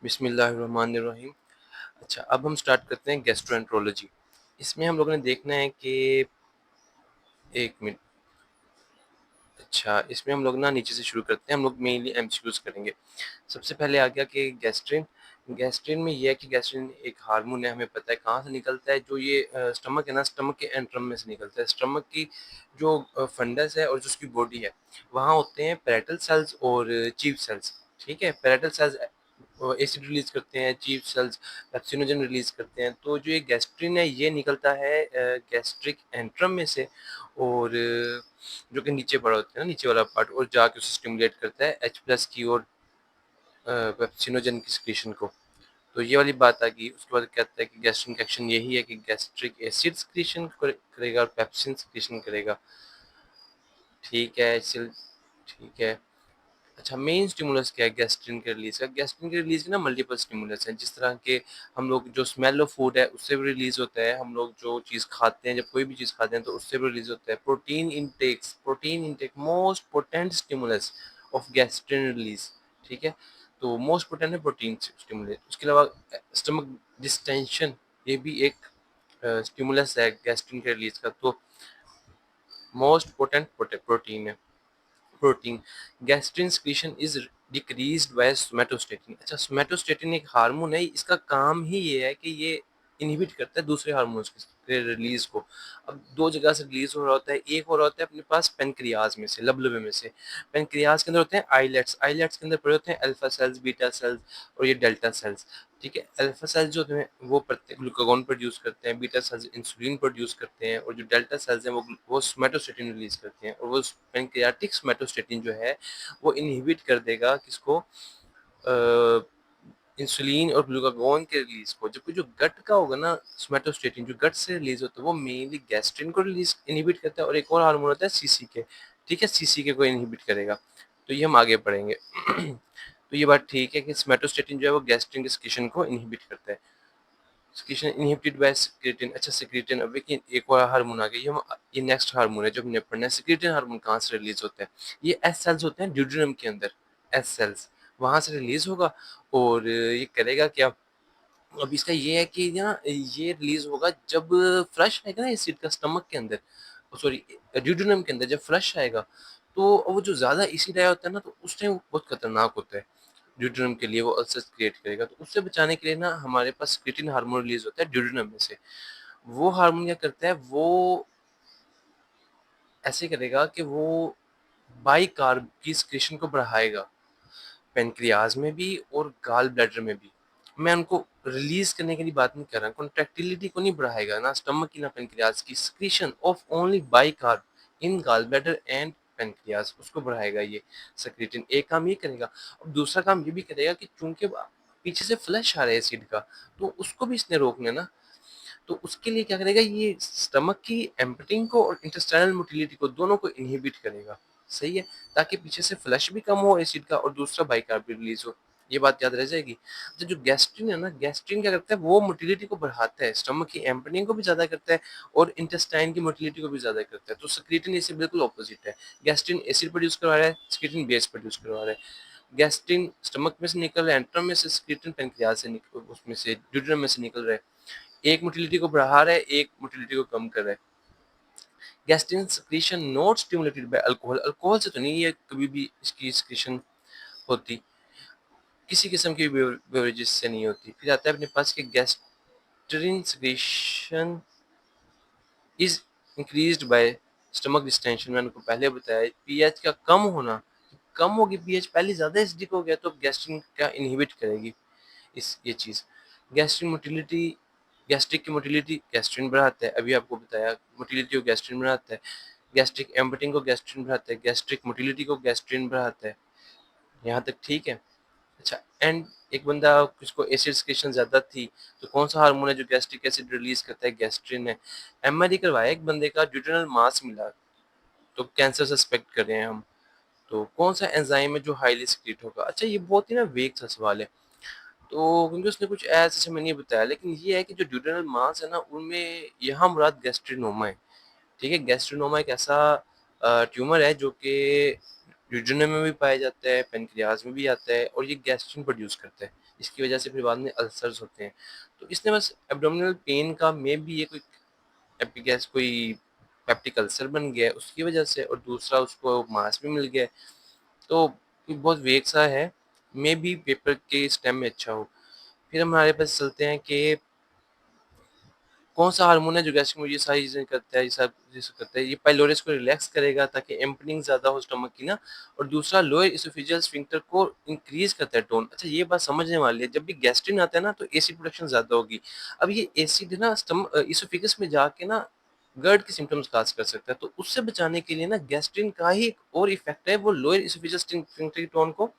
बिस्मिल्लाहिर्रहमानिर्रहीम। अच्छा, अब हम स्टार्ट करते हैं गैस्ट्रोएंटरोलॉजी। इसमें हम लोगों ने देखना है कि 1 मिनट। अच्छा, इसमें हम लोग ना नीचे से शुरू करते हैं, हम लोग मेनली एमसीक्यूज़ करेंगे। सबसे पहले आ गया कि गैस्ट्रिन। गैस्ट्रिन में ये है कि गैस्ट्रिन एक हार्मोन है, हमें पता है कहाँ से निकलता है, जो ये स्टमक है ना, स्टमक के एंट्रम में से निकलता है। स्टमक की जो फंडस है और जो उसकी बॉडी है, वहाँ होते हैं पैराइटल सेल्स और चीफ सेल्स, ठीक है? पैराइटल सेल्स एसिड रिलीज़ करते हैं, चीफ सेल्स पेप्सिनोजन रिलीज़ करते हैं। तो जो ये गैस्ट्रिन है, ये निकलता है गैस्ट्रिक एंट्रम में से, और जो कि नीचे पड़ा होता है ना, नीचे वाला पार्ट, और जाके उसे स्टिमुलेट करता है H प्लस की और पेप्सिनोजन की सिक्रीशन को। तो ये वाली बात आ गई। उसके बाद कहता है कि गैस्ट्रिक एक्शन यही है कि गैस्ट्रिक एसिड सिक्रीशन करेगा और पेप्सिन सिक्रीशन करेगा, ठीक है? चल, ठीक है। अच्छा, मेन स्टिमुलस क्या है गैस्ट्रिन के रिलीज का? गैस्ट्रिन के रिलीज के ना मल्टीपल स्टिमुलस हैं। जिस तरह के हम लोग जो स्मेल ऑफ फूड है उससे भी रिलीज होता है, हम लोग जो चीज़ खाते हैं, जब कोई भी चीज़ खाते हैं तो उससे भी रिलीज होता है। Protein intake most potent stimulus of gastrin release, ठीक है? तो मोस्ट पोटेंट है प्रोटीन स्टिमुलस। उसके अलावा स्टमक डिस्टेंशन, ये भी एक स्टिमुलस है गैस्ट्रिन के रिलीज का। तो मोस्ट पोटेंट प्रोटीन है। Protein gastrin secretion is decreased bye somatostatin. अच्छा, सोमेटोस्टेटिन एक हार्मोन है, इसका काम ही ये है कि ये इनहिबिट करता है दूसरे हार्मोन्स के रिलीज को। अब दो जगह से रिलीज हो रहा होता है। एक हो रहा होता है अपने पास पेनक्रियाज में से, लबलबे में से। पेनक्रियाज के अंदर होते हैं आइलेट्स, आइलेट्स के अंदर पड़े होते हैं अल्फा सेल्स, बीटा सेल्स और ये डेल्टा सेल्स, ठीक है? अल्फा सेल्स जो होते हैं वो ग्लूकागॉन प्रोड्यूस करते हैं, बीटा सेल्स इंसुलिन प्रोड्यूस करते हैं, और जो डेल्टा सेल्स हैं वो सोमेटोस्टेटिन रिलीज करते हैं। और वो पेनक्रियाटिक सोमेटोस्टेटिन जो है वो इनहिबिट कर देगा किसको? इंसुलिन और ग्लूकागॉन के रिलीज को। जबकि जो गट का होगा ना, सोमेटोस्टेटिन जो गट से रिलीज होता है वो मेनली गैस्ट्रिन को रिलीज इनहिबिट करता है, और एक और हार्मोन होता है सीसीके, ठीक है? सीसीके को इनहिबिट करेगा। तो ये हम आगे पढ़ेंगे। तो ये बात ठीक है कि सोमेटोस्टेटिन जो है वो गैस्ट्रिन के सिक्रीशन को इनहिबिट करता है। Secretion inhibited by secretin. अच्छा, सिक्रेटिन, अब देखिए एक और हार्मोन आ गया। ये नेक्स्ट हार्मोन है जो हमने पढ़ना है। सिक्रेटिन हार्मोन कहाँ से रिलीज होता है? ये एस सेल्स होते हैं ड्यूडेनम के अंदर, एस सेल्स, वहां से रिलीज होगा। और ये करेगा क्या? अब इसका ये है कि ना, ये रिलीज होगा जब फ्लश आएगा ना एसिड का स्टमक के अंदर, सॉरी ड्यूडेनम के अंदर, जब फ्लश आएगा तो वो जो ज्यादा एसिड आया होता है ना, तो उस टाइम बहुत खतरनाक होता है ड्यूडेनम के लिए। वो अल्सर्स क्रिएट करेगा। तो उससे बचाने के लिए ना हमारे पास क्रिएटिन हार्मोन रिलीज होता है ड्यूडेनम में से। वो हार्मोन क्या करता है? वो ऐसे करेगा कि वो बाई कार्ब की सिक्रीशन को बढ़ाएगा, पेनक्रियाज में भी और गाल ब्लैडर में भी। मैं उनको रिलीज करने के लिए बात नहीं कर रहा, कॉन्ट्रैक्टिलिटी को नहीं बढ़ाएगा ना स्टमक की ना पेनक्रियाज की। Secretion of only by carb in gall bladder and pancreas, उसको बढ़ाएगा ये सेक्रेटिन। एक काम ये करेगा। अब दूसरा काम ये भी करेगा कि चूंकि पीछे से फ्लश आ रहा है एसिड का, तो उसको भी इसने रोकना है ना। तो उसके लिए क्या करेगा? ये स्टमक की एम्पटिंग को और इंटेस्टाइनल मोटिलिटी को, दोनों को इनहिबिट करेगा, सही है? ताकि पीछे से फ्लश भी कम हो एसिड का और दूसरा बाइकार्ब भी रिलीज हो। ये बात याद रह जाएगी। तो जो गैस्ट्रिन है ना, गैस्ट्रिन क्या करता है? वो मोटिलिटी को बढ़ाता है, स्टमक की एम्पटिंग को भी ज्यादा करता है और इंटेस्टाइन की मोटिलिटी को भी ज्यादा करता है। तो सक्रीटिन इससे बिल्कुल ऑपोजिट है। गैस्ट्रिन एसिड प्रोड्यूस करवा रहा है, सक्रीटिन बेस प्रोड्यूस करवा रहा है। गैस्ट्रिन स्टमक में से निकल रहा है एंट्रम में से, सक्रीटिन पेनक्रियाज से उसमें से ड्यूडेनम में से निकल रहा है। एक मोटिलिटी को बढ़ा रहा है, एक मोटिलिटी को कम कर रहा है। Gastrin secretion not stimulated by alcohol. Alcohol से तो नहीं है कभी भी इसकी सिक्रीशन होती, किसी किस्म की बेवरेजेस से नहीं होती। फिर आता है अपने पास कि gastrin secretion is increased by stomach distension. मैंने आपको पहले बताया पीएच का कम होना। कम होगी पीएच, पहले ज्यादा एसिडिक हो गया तो गैस्ट्रिन का इनहिबिट करेगी इस ये चीज। गैस्ट्रिन मोटिलिटी, गैस्ट्रिक की मोटिलिटी गैस्ट्रिन बढ़ाता है, अभी आपको बताया। मोटिलिटी को गैस्ट्रिन बढ़ाता है। गैस्ट्रिक एम्पटिंग को गैस्ट्रिन बढ़ाता है। गैस्ट्रिक मोटिलिटी को गैस्ट्रिन बढ़ाता है। यहाँ तक ठीक है? अच्छा, एंड एक बंदा जिसको एसिड सिक्रीशन ज्यादा थी, तो कौन सा हार्मोन है जो गैस्ट्रिक एसिड रिलीज करता है? गैस्ट्रिन है। एमआरआई करवाया, एक बंदे का ड्यूटेनल मास मिला, तो कैंसर सस्पेक्ट कर रहे हैं हम। तो कौन सा एंजाइम है जो हाईली सिक्रीट होगा? अच्छा, ये बहुत ही ना वेग सा सवाल है। तो क्योंकि उसने कुछ ऐसा मैंने नहीं बताया, लेकिन ये है कि जो ड्यूडेनल मास है ना, उनमें यहाँ मुराद गैस्ट्रिनोमा है, ठीक है? गैस्ट्रिनोमा एक ऐसा ट्यूमर है जो कि ड्यूडेनम में भी पाया जाता है, पैनक्रियाज में भी आता है और ये गैस्ट्रिन प्रोड्यूस करता है, इसकी वजह से फिर बाद में अल्सर्स होते हैं। तो इसने बस एब्डोमिनल पेन का में भी ये कोई एपिगैस कोई पेप्टिक अल्सर बन गया है उसकी वजह से, और दूसरा उसको मांस भी मिल गया है। तो ये बहुत वेग सा है, मे बी पेपर के स्टेम में अच्छा हो। फिर हमारे पास चलते हैं कि कौन सा हार्मोन है जो गैस्ट्रिक में ये सारी चीज़ें करता है, ये सब चीज़ें करता है। ये पाइलोरिस को रिलैक्स करेगा ताकि एम्पनिंग ज़्यादा हो स्टमक की ना, और दूसरा लोअर इसोफेजियल स्फिंक्टर को इंक्रीज करता है टोन। अच्छा ये बात समझने वाली है, जब भी गैस्ट्रिन आता है ना तो एसिड प्रोडक्शन ज़्यादा होगी। अब ये एसिड ना इसोफेगस में जाके ना गर्ड के सिम्टम्स काज कर सकता है, तो उससे बचाने के लिए ना गैस्ट्रिन का ही एक और इफेक्ट है, वो लोअर इसोफेजियल स्फिंक्टर की टोन को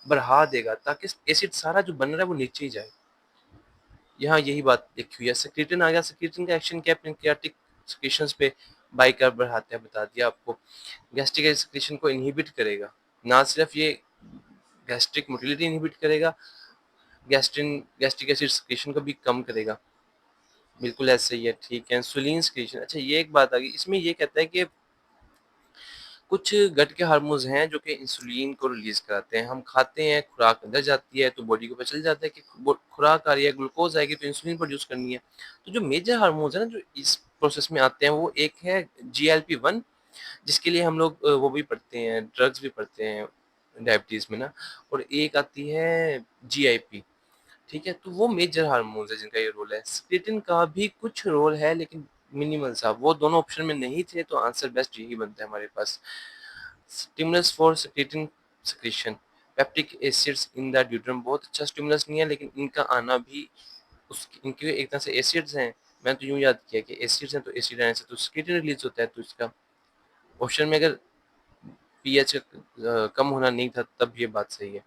बढ़ा देगा ताकि एसिड सारा जो बन रहा है वो नीचे ही जाए। यहाँ यही बात लिखी हुई है। सेक्रेटिन आ गया, सेक्रेटिन का एक्शन क्या है, पैंक्रियाटिक सेक्रेशंस पे बाइकार्ब बढ़ाता है, बता दिया आपको। गैस्ट्रिक सेक्रेशन को इनहिबिट करेगा, ना सिर्फ ये गैस्ट्रिक मोटिलिटी इनहिबिट करेगा, गैस्ट्रिक एसिड सेक्रेशन को भी कम करेगा। बिल्कुल ऐसे ही है, ठीक है। इंसुलिन सेक्रेशन, अच्छा ये एक बात आ गई इसमें, ये कहता है कि कुछ गट के हार्मोन्स हैं जो कि इंसुलिन को रिलीज कराते हैं। हम खाते हैं, खुराक अंदर जाती है तो बॉडी को पता चल जाता है कि खुराक आ रही है, ग्लूकोज आएगी तो इंसुलिन प्रोड्यूस करनी है। तो जो मेजर हार्मोन्स है ना जो इस प्रोसेस में आते हैं, वो एक है GLP-1, जिसके लिए हम लोग वो भी पढ़ते हैं, ड्रग्स भी पढ़ते हैं डायबिटीज में ना, और एक आती है GIP। ठीक है, तो वो मेजर हार्मोन्स है जिनका ये रोल है। स्क्लेटिन का भी कुछ रोल है लेकिन मिनिमल सा, वो दोनों ऑप्शन में नहीं थे तो आंसर बेस्ट यही बनता है हमारे पास। Stimulus for secretin secretion, peptic acids in the duodenum, बहुत अच्छा स्टिमुलस नहीं है लेकिन इनका आना भी इनके एक तरह से एसिड्स हैं। मैं तो यूं याद किया कि एसिड्स हैं तो एसिड आने से तो सेक्रेटिन रिलीज होता है, तो इसका ऑप्शन में अगर पीएच कम होना नहीं था तब ये बात सही है।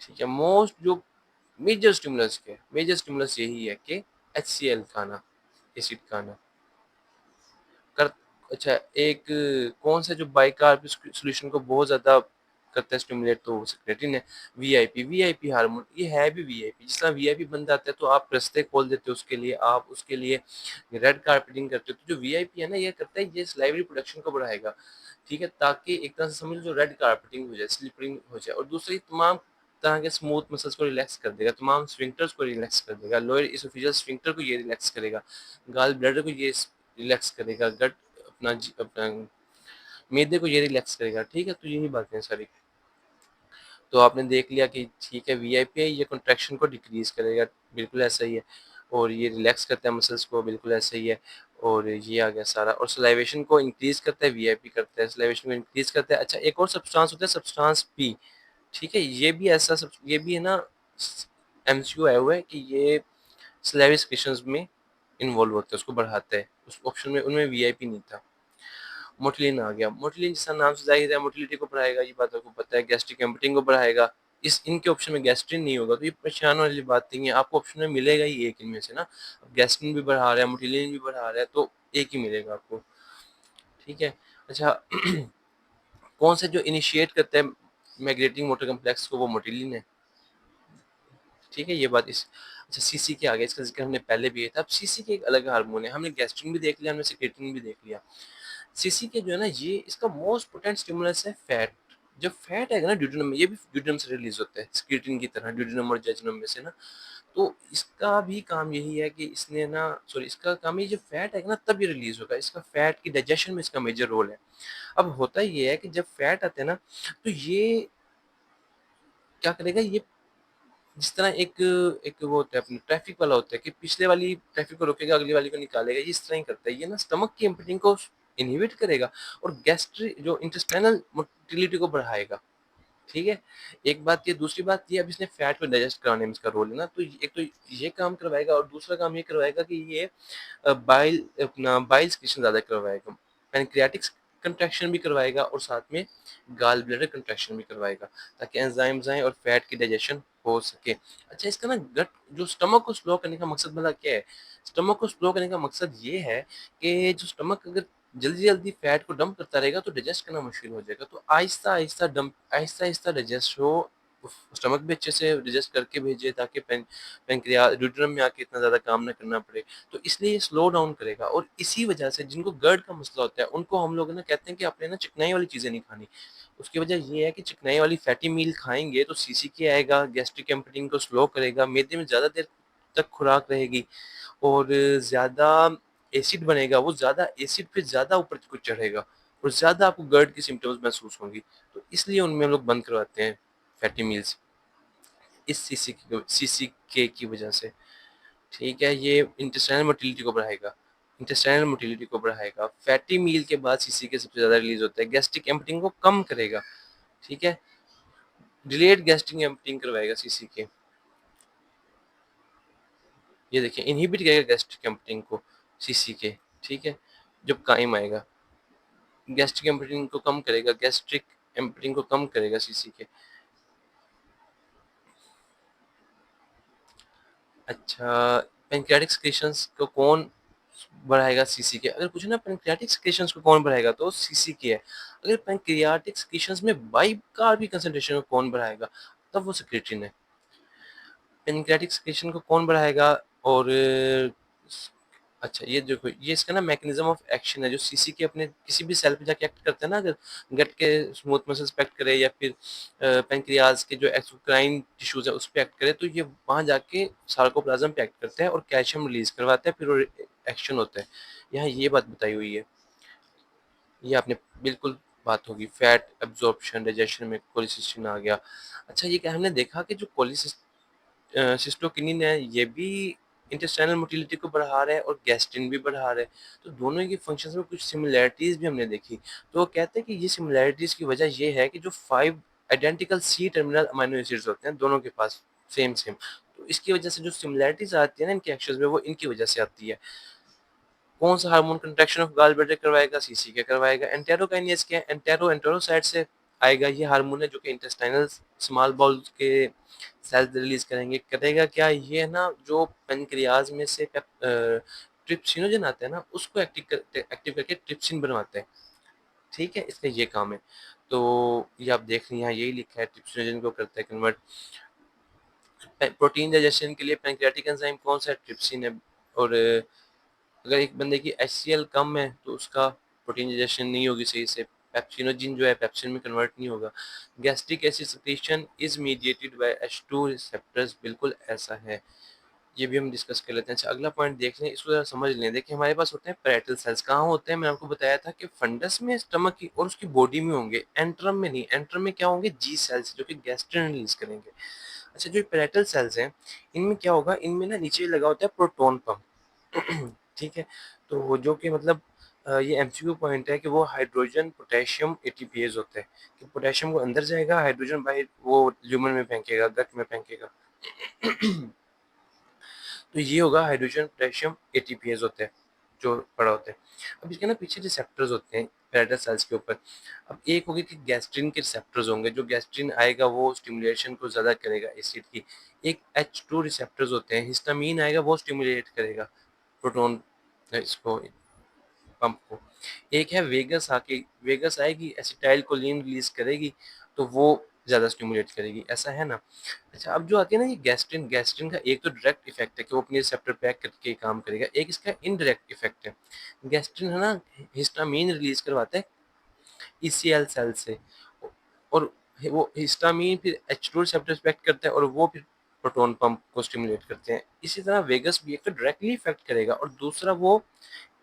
ठीक है, मोस्ट जो मेजर स्टिमुलस यही है कि HCl का आना, एसिड का आना कर। अच्छा एक कौन सा जो बाइकार्ब सॉल्यूशन को बहुत ज्यादा करता है स्टिमुलेट, तो सेक्रेटिन है। वीआईपी हार्मोन, ये है भी वीआईपी, जिस तरह वीआईपी बन जाता है तो आप रास्ते खोल देते हो उसके लिए, आप उसके लिए रेड कार्पेटिंग करते हो। तो जो वीआईपी है ना ये करता है, ये स्लाइवरी प्रोडक्शन को बढ़ाएगा, ठीक है, ताकि एक तरह से समझ लो रेड कार्पेटिंग हो जाए, स्लिपरिंग हो जाए। और दूसरी तमाम तरह के स्मूथ मसल्स को रिलैक्स कर देगा, तमाम स्फिंक्टर्स को रिलैक्स कर देगा, लोअर इसोफेजियल स्फिंक्टर को ये रिलैक्स करेगा, गाल ब्लैडर को ये रिलैक्स करेगा, गट अपना मैदे को ये रिलैक्स करेगा। ठीक है, तो यही बातें हैं सारी। तो आपने देख लिया कि ठीक है वीआईपी है, ये कॉन्ट्रैक्शन को डिक्रीज करेगा, बिल्कुल ऐसा ही है। और ये रिलैक्स करता है मसल्स को, बिल्कुल ऐसा ही है। और ये आ गया सारा। और सलाइवेशन को इंक्रीज करता है, वीआईपी करता है सलाइवेशन को इंक्रीज करता है। अच्छा एक और सब्सटेंस होता है सब्सटेंस पी, ठीक है, ये भी ऐसा ये भी है ना, एमसीक्यू आया हुआ है कि ये सलाइवरी सेक्रेशंस में इन्वॉल्व होता है, उसको बढ़ाता है। उस ऑप्शन में उनमें वीआईपी नहीं था। मोटिलिन आ गया, मोटिलिन जिसका नाम से जाहिर है मोटिलिटी को बढ़ाएगा, ये बात आपको पता है, गैस्ट्रिक एम्पटिंग को बढ़ाएगा। इस इनके ऑप्शन में गैस्ट्रिन नहीं होगा तो ये परेशान वाली बात नहीं है, आपको ऑप्शन में मिलेगा ही एक इनमें से ना। अब गैस्ट्रिन भी बढ़ा रहा है, मोटिलिन भी बढ़ा रहा है, तो एक ही मिलेगा आपको। ठीक है। अच्छा कौन से जो इनिशिएट करते हैं माइग्रेटिंग मोटर कम्प्लेक्स को, वो मोटिलिन है। ठीक है, ये बात इस। अच्छा सीसी के आगे, इसका जिक्र हमने पहले भी किया था। अब सीसी के एक अलग हार्मोन है, हमने गैस्ट्रिन भी देख लिया, हमने सेक्रेटिन भी देख लिया। सीसी के जो है ना, ये इसका मोस्ट पोटेंट स्टिमुलस है फैट। जब फैट आएगा ना ड्यूडेनम में, ये भी ड्यूडेनम से रिलीज होता है स्क्रीटिन की तरह, ड्यूडेनम और जेजुनम में से ना। तो इसका भी काम यही है कि इसने ना, सॉरी इसका काम है, जब फैट आएगा ना तब ये रिलीज होगा, इसका फैट की डाइजेशन में इसका मेजर रोल है। अब होता ये है कि जब फैट आते हैं ना तो ये क्या करेगा, ये जिस तरह एक एक वो होता है अपने ट्रैफिक वाला होता है कि पिछले वाली ट्रैफिक को रोकेगा अगली वाली को निकालेगा, ये इस तरह ही करता है। ये ना स्टमक की एम्पटिंग को इनहिबिट करेगा और गैस्ट्रिक जो इंटेस्टाइनल मोटिलिटी को बढ़ाएगा। ठीक है, एक बात ये। दूसरी बात ये, अब इसने फैट को डाइजेस्ट कराने में इसका रोल है ना, तो एक तो ये काम करवाएगा और दूसरा काम ये करवाएगा कि ये बाइल अपना बाइल सिक्रीशन ज्यादा करवाएगा, पैनक्रियाटिक कंट्रैक्शन भी करवाएगा और साथ में गाल ब्लैडर कंट्रैक्शन भी करवाएगा, ताकि एंजाइम्स आए और फैट की डाइजेशन हो सके। अच्छा इसका ना गट जो स्टमक को स्लो करने का मकसद भला क्या है, स्टमक को स्लो करने का मकसद ये है कि जो स्टमक अगर जल्दी जल्दी फैट को डंप करता रहेगा तो डाइजेस्ट करना मुश्किल हो जाएगा, तो आहिस्ता आहिस्ता डंप, आहिस्ता आहिस्ता डाइजेस्ट हो, स्टमक भी अच्छे से डाइजेस्ट करके भेजे, ताकि पैंक्रियाज ड्यूoडेनम में आके इतना ज़्यादा काम ना करना पड़े। तो इसलिए ये स्लो डाउन करेगा, और इसी वजह से जिनको गर्ड का मसला होता है, उनको हम लोग ना कहते हैं कि आपने ना चिकनाई वाली चीज़ें नहीं खानी। उसकी वजह ये है कि चिकनाई वाली फैटी मील खाएँगे तो सीसीके आएगा, गैस्ट्रिक एम्पटिंग को स्लो करेगा, मैदे में ज़्यादा देर तक खुराक रहेगी, और ज़्यादा एसिड बनेगा, वो ज़्यादा एसिड फिर ज़्यादा ऊपर को चढ़ेगा, और ज़्यादा आपको गर्ड की सिम्पटम्स महसूस होंगी। तो इसलिए उनमें हम लोग बंद करवाते हैं फैटी मील्स, इस सीसीके की वजह से। ठीक है, ये इंटेस्टाइनल मोटिलिटी को बढ़ाएगा, फैटी मील के बाद सीसीके सबसे ज़्यादा रिलीज़ होता है, गैस्ट्रिक एम्पटिंग को कम करेगा। ठीक है, डिलेड गैस्ट्रिक एम्पटिंग करवाएगा सीसीके। ये देखिए, इनहिबिट करेगा गैस्ट्रिक एम्पटिंग को सीसीके। ठीक है, जब कायम आएगा, गैस्ट्रिक एम्पटिंग को कम करेगा, सीसीके। अच्छा, पैंक्रियाटिक सिक्रीशंस को कौन बढ़ाएगा? सीसीके। अगर पूछे ना पैंक्रियाटिक सिक्रीशंस को कौन बढ़ाएगा, तो सीसीके है। अगर पैंक्रियाटिक सिक्रीशंस में बाइकार्ब कंसंट्रेशन को कौन बढ़ाएगा, तब वो सिक्रेटिन है। पैंक्रियाटिक सिक्रीशन को कौन बढ़ाएगा? और अच्छा, ये देखो, ये इसका ना मैकेनिज्म ऑफ एक्शन है, जो सीसीके अपने किसी भी सेल पे जाके एक्ट करता है ना, अगर गट के स्मूथ मसल्स पे एक्ट करे, या फिर पैंक्रियाज के जो एक्सोक्राइन टिश्यूज है उस पे एक्ट करे, तो ये वहां जाके सार्कोप्लाज्म पे एक्ट करता है और कैल्शियम रिलीज करवाता है, फिर वो एक्शन होता है। यहाँ ये बात बताई हुई है, ये आपने बिल्कुल बात होगी। फैट एब्जॉर्प्शन, डाइजेशन में कोलिसिस्टिन आ गया। अच्छा, ये क्या हमने देखा कि जो सिस्टोकिनिन है, ये भी इंटेस्टाइनल मोटिलिटी को बढ़ा रहा है और गैस्ट्रिन भी बढ़ा रहा है। तो दोनों की फंक्शंस में कुछ सिमिलैरिटीज भी हमने देखी। तो वो कहते हैं कि ये सिमिलैरिटीज की वजह ये है कि जो 5 identical C terminal amino acids होते हैं दोनों के पास, सेम सेम, तो इसकी वजह से जो सिमिलैरिटीज आती है ना इनके एक्शंस में, वो इनकी वजह से आती है। कौन सा hormone contraction of gall bladder करवाएगा? सीसीके करवाएगा। एंटेरोकाइनेज क्या है? एंटेरोसाइड से आएगा। ये हार्मोन है जो कि इंटेस्टाइनल स्मॉल बाउल के सेल्स रिलीज करेंगे। करेगा क्या? ये है ना, जो पेनक्रियाज में से ट्रिप्सिनोजन आता है ना, उसको एक्टिव करके ट्रिप्सिन बनवाते हैं। ठीक है, इसका ये काम है। तो ये आप देख रहे हैं, यहाँ यही लिखा है, ट्रिप्सिनोजन को करता है कन्वर्ट। प्रोटीन डाइजेशन के लिए पैंक्रियाटिक एंजाइम कौन सा है? ट्रिप्सिन है। और अगर एक बंदे की HCl कम है तो उसका प्रोटीन डाइजेशन नहीं होगी सही से, पेप्सिनोजिन जो है पेप्सिन में कन्वर्ट नहीं होगा। Gastric acid secretion is mediated by H2 receptors, बिल्कुल ऐसा है। ये भी हम डिस्कस कर लेते हैं। अच्छा, अगला पॉइंट देख लें, इसको जरा समझ लें। देखिए, हमारे पास होते हैं पैरेटल सेल्स। कहाँ होते हैं? मैंने आपको बताया था कि फंडस में, स्टमक की और उसकी बॉडी में होंगे, एंट्रम में नहीं। एंट्रम में क्या होंगे? जी सेल्स, जो कि गैस्ट्रिन रिलीज करेंगे। अच्छा, जो पैरेटल सेल्स हैं, इनमें क्या होगा? इनमें ना नीचे लगा होता है प्रोटोन पंप। ठीक है, तो वो जो कि मतलब ये एमसीक्यू पॉइंट है कि वो हाइड्रोजन पोटेशियम एटीपीएज होते हैं, कि पोटेशियम को अंदर जाएगा, हाइड्रोजन बाहर वो ल्यूमन में फेंकेगा, गट में फेंकेगा। तो ये होगा हाइड्रोजन पोटेशियम एटीपीएज होते हैं जो पड़ा होते हैं। अब इसके ना पीछे रिसेप्टर्स होते हैं पैरेटल सेल्स के ऊपर। अब एक होगी कि गैस्ट्रिन के रिसेप्टर्स होंगे, जो गैस्ट्रिन आएगा वो स्टिमुलेशन को ज़्यादा करेगा एसिड की। एक H2 रिसेप्टर्स होते हैं, हिस्टामीन आएगा वो स्टिमुलेट करेगा प्रोटोन इसको, पंप को। एक है वेगस, आके वेगस आएगी, एसिटाइल कोलिन रिलीज करेगी, तो वो ज़्यादा स्टिमुलेट करेगी, ऐसा है ना। अच्छा, अब जो आती है ना ये गैस्ट्रिन, गैस्ट्रिन का एक तो डायरेक्ट इफेक्ट है कि वो अपने रिसेप्टर पे एक्ट करके काम करेगा, एक इसका इनडायरेक्ट इफेक्ट है। गैस्ट्रिन है ना, हिस्टामीन रिलीज करवाता है ECL सेल से, और वो हिस्टामीन फिर H2 रिसेप्टर्स पे एक्ट करता है, और वो फिर प्रोटॉन पंप को स्टिमुलेट करते हैं। इसी तरह वेगस भी एक तो डायरेक्टली इफेक्ट करेगा, और दूसरा वो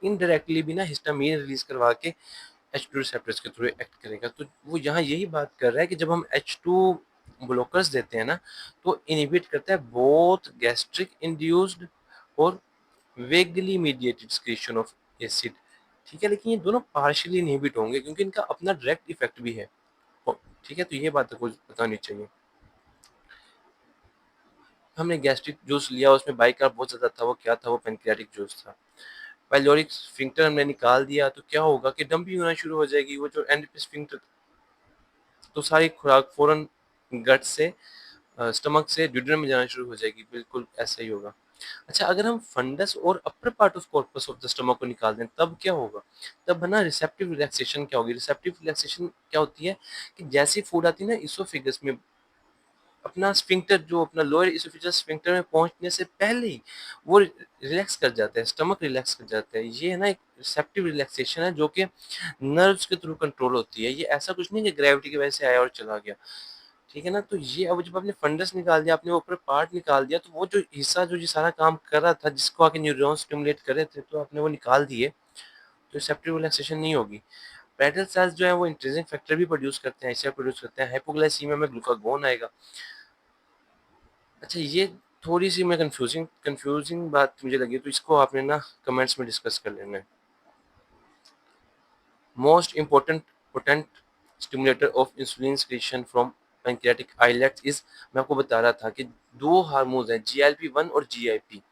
इनडायरेक्टली भी ना हिस्टामीन रिलीज करवा के H2 रिसेप्टर्स के थ्रू एक्ट करेगा। तो वो यहाँ यही बात कर रहा है कि जब हम H2 ब्लॉकर्स देते हैं ना, तो इनहिबिट करता है बोथ गैस्ट्रिक इंड्यूस्ड और vaguely mediated secretion of acid. ठीक है, लेकिन ये दोनों पार्शियली इनहिबिट होंगे क्योंकि इनका अपना डायरेक्ट इफेक्ट भी है। ठीक है, तो ये बात आपको बतानी चाहिए। हमने गैस्ट्रिक जूस लिया, उसमें बाइकार्ब बहुत ज़्यादा था, वो क्या था? वो पैनक्रियाटिक जूस था। पाइलोरिक स्फिंक्टर हमने निकाल दिया, तो क्या होगा कि डंपिंग होना शुरू हो जाएगी, वो जो एंड स्फिंक्टर, तो सारी खुराक फौरन गट से, स्टमक से ड्यूडेनम में जाना शुरू हो जाएगी, बिल्कुल ऐसा ही होगा। अच्छा, अगर हम फंडस और upper part of corpus of the stomach को निकाल दें, तब क्या होगा? तब है ना रिसेप्टिव रिलैक्सेशन क्या होगी? रिसेप्टिव रिलैक्सेशन क्या होती है कि जैसी फूड आती है ना इसोफिगस में, अपना स्फिंक्टर जो अपना लोअर इसोफेजियल स्फिंक्टर में पहुँचने से पहले ही वो रिलैक्स कर जाता है, स्टमक रिलैक्स कर जाता है। ये है ना एक रिसेप्टिव रिलैक्सेशन है जो कि नर्व्स के थ्रू कंट्रोल होती है। ये ऐसा कुछ नहीं कि ग्रेविटी की वजह से आया और चला गया। ठीक है ना? तो ये अब जब आपने फंडस निकाल दिया, आपने ऊपर पार्ट निकाल दिया, तो वो जो हिस्सा जो ये सारा काम कर रहा था, जिसको आके न्यूरॉन्स स्टिमुलेट कर रहे थे, तो आपने वो निकाल दिए, तो रिसेप्टिव रिलैक्सेशन नहीं होगी। पेटल सेल्स जो है वो इंट्रिंसिक फैक्टर भी प्रोड्यूस करते हैं, ऐसे प्रोड्यूस करते हैं। हाइपोग्लाइसीमिया में ग्लूकागोन आएगा। अच्छा, ये थोड़ी-सी मैं कन्फ्यूजिंग बात मुझे लगी, तो इसको आपने ना कमेंट्स में डिस्कस कर लेना है। Most important potent stimulator of insulin secretion from pancreatic islets is, मैं आपको बता रहा था कि 2 हार्मोन्स हैं, जीएलपी-1 और जीआईपी।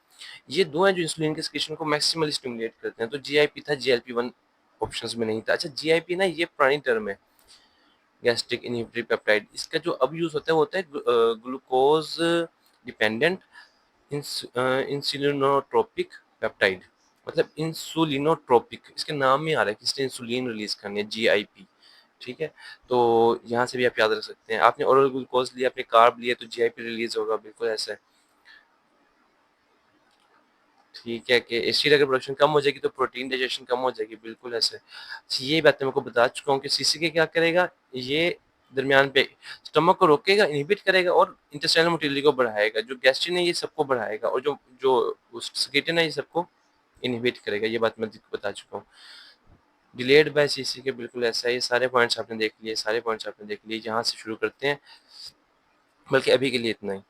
ये 2 हैं जो इंसुलिन के सिक्रीशन को मैक्सिमली स्टिमुलेट करते हैं। तो जीआईपी था, जीएलपी-1 ऑप्शंस में नहीं था। अच्छा, जीआईपी ना ये पुरानी टर्म है, गैस्ट्रिक इनहिबिटरी पेप्टाइड। इसका जो अब यूज़ होता है वो होता है ग्लूकोज डिपेंडेंट इंसुलिनोट्रोपिक पेप्टाइड, मतलब इंसुलिनोट्रोपिक, इसके नाम में आ रहा है कि इसने इंसुलिन रिलीज करनी है, जीआईपी। ठीक है, तो यहाँ से भी आप याद रख सकते हैं। आपने ओरल ग्लूकोज लिया, आपने कार्ब लिया, तो जीआईपी रिलीज होगा, बिल्कुल ऐसा है। ठीक है, कि एसिड अगर प्रोडक्शन कम हो जाएगी तो प्रोटीन डाइजेशन कम हो जाएगी, बिल्कुल ऐसे। अच्छा, ये बात मैं आपको बता चुका हूँ कि सीसीके क्या करेगा, ये दरमियान पे स्टमक को रोकेगा, इनहिबिट करेगा और इंटेस्टाइनल मोटिलिटी को बढ़ाएगा। जो गैस्ट्रिन है ये सबको बढ़ाएगा, और जो जो सेक्रेटिन है ये सबको इनहिबिट करेगा। ये बात मैं बता चुका हूँ। डिलेड बाय सीसीके बिल्कुल ऐसा है। ये सारे पॉइंट्स आपने देख लिए, सारे पॉइंट्स आपने देख लिए। यहाँ से शुरू करते हैं, बल्कि अभी के लिए इतना ही।